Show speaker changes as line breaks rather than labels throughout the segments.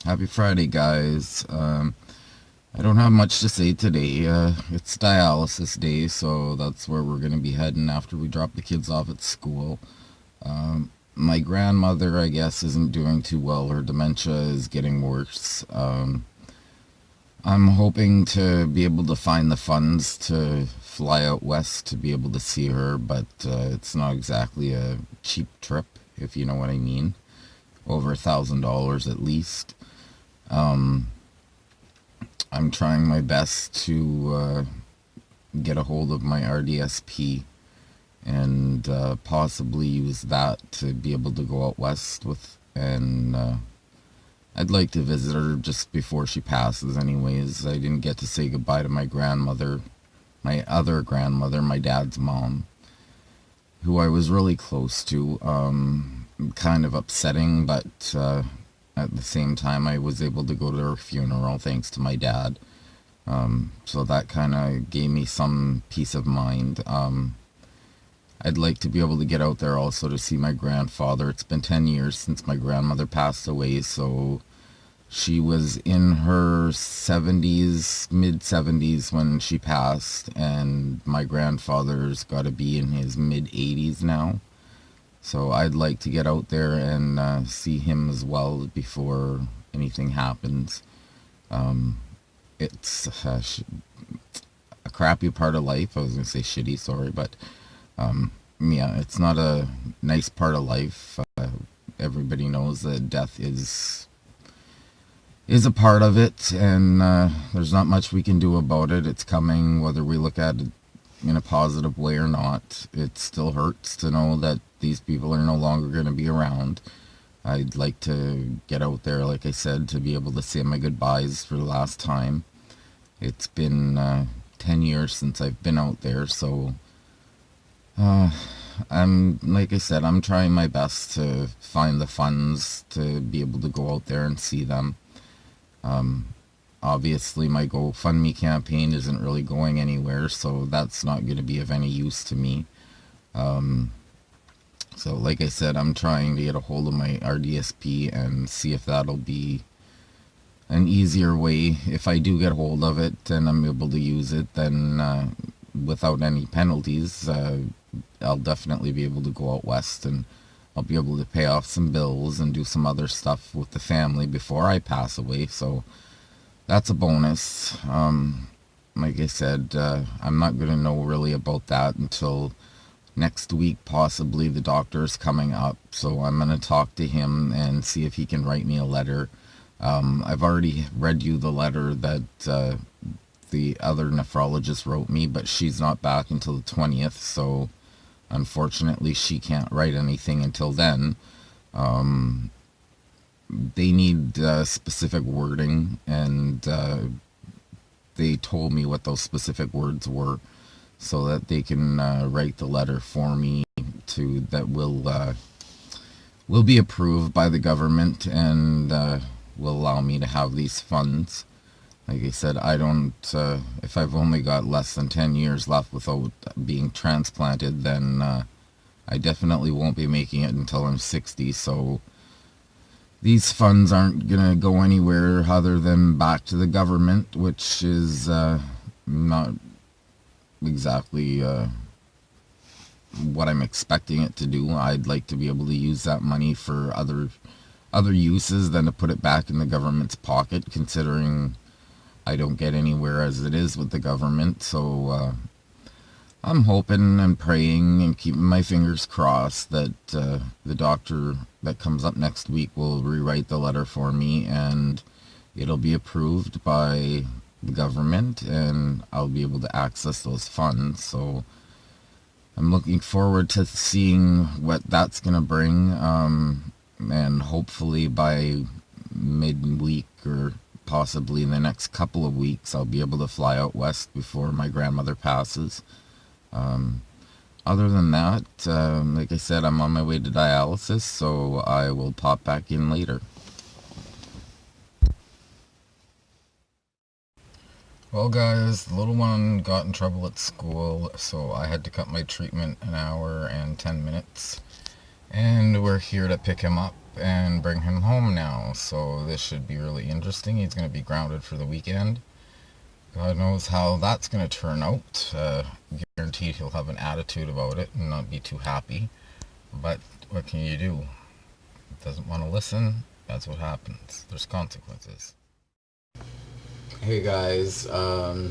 Happy Friday, guys. I don't have much to say today. It's dialysis day, so that's where we're going to be heading after we drop the kids off at school. My grandmother, I guess, isn't doing too well. Her dementia is getting worse. I'm hoping to be able to find the funds to fly out west to be able to see her, but it's not exactly a cheap trip, if you know what I mean. Over $1,000 at least. I'm trying my best to get a hold of my RDSP and possibly use that to be able to go out west with. And I'd like to visit her just before she passes, anyways. I didn't get to say goodbye to my grandmother, my other grandmother, my dad's mom, who I was really close to. Kind of upsetting, but at the same time, I was able to go to her funeral thanks to my dad. So that kind of gave me some peace of mind. I'd like to be able to get out there also to see my grandfather. It's been 10 years since my grandmother passed away, so she was in her 70s, mid 70s when she passed, and my grandfather's got to be in his mid 80s now. So I'd like to get out there and see him as well before anything happens. It's a crappy part of life. I was going to say shitty, sorry, but yeah, it's not a nice part of life. Everybody knows that death is a part of it, and there's not much we can do about it. It's coming, whether we look at it in a positive way or not. It still hurts to know that these people are no longer going to be around. I'd like to get out there, like I said, to be able to say my goodbyes for the last time. It's been 10 years since I've been out there, so like I said, I'm trying my best to find the funds to be able to go out there and see them. Obviously, my GoFundMe campaign isn't really going anywhere, so that's not going to be of any use to me. So like I said, I'm trying to get a hold of my RDSP and see if that'll be an easier way. If I do get hold of it and I'm able to use it, then without any penalties, I'll definitely be able to go out west, and I'll be able to pay off some bills and do some other stuff with the family before I pass away. So that's a bonus. Like I said, I'm not going to know really about that until next week, possibly. The doctor's coming up, so I'm going to talk to him and see if he can write me a letter. I've already read you the letter that the other nephrologist wrote me, but she's not back until the 20th, so unfortunately she can't write anything until then. They need specific wording, and they told me what those specific words were, so that they can write the letter for me to that will be approved by the government and will allow me to have these funds. Like I said, I don't. If I've only got less than 10 years left without being transplanted, then I definitely won't be making it until I'm 60. So these funds aren't gonna go anywhere other than back to the government, which is not exactly what I'm expecting it to do. I'd like to be able to use that money for other uses than to put it back in the government's pocket, considering I don't get anywhere as it is with the government. So I'm hoping and praying and keeping my fingers crossed that the doctor that comes up next week will rewrite the letter for me and it'll be approved by the government and I'll be able to access those funds. So I'm looking forward to seeing what that's going to bring, and hopefully by midweek or possibly in the next couple of weeks I'll be able to fly out west before my grandmother passes. Other than that, like I said, I'm on my way to dialysis, so I will pop back in later. Well, guys, the little one got in trouble at school, so I had to cut my treatment an hour and 10 minutes. And we're here to pick him up and bring him home now. So this should be really interesting. He's going to be grounded for the weekend. God knows how that's going to turn out. Guaranteed he'll have an attitude about it and not be too happy. But what can you do? Doesn't want to listen. That's what happens. There's consequences. Hey guys,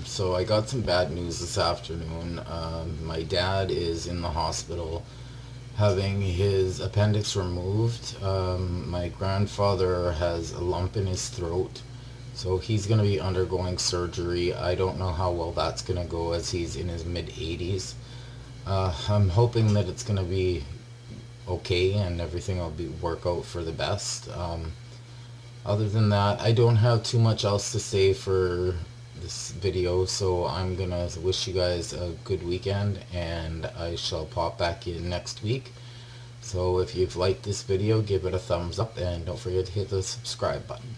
so I got some bad news this afternoon. My dad is in the hospital having his appendix removed. My grandfather has a lump in his throat, so he's going to be undergoing surgery. I don't know how well that's going to go as he's in his mid 80s. I'm hoping that it's going to be okay and everything will work out for the best. Other than that, I don't have too much else to say for this video, so I'm gonna wish you guys a good weekend, and I shall pop back in next week. So if you've liked this video, give it a thumbs up, and don't forget to hit the subscribe button.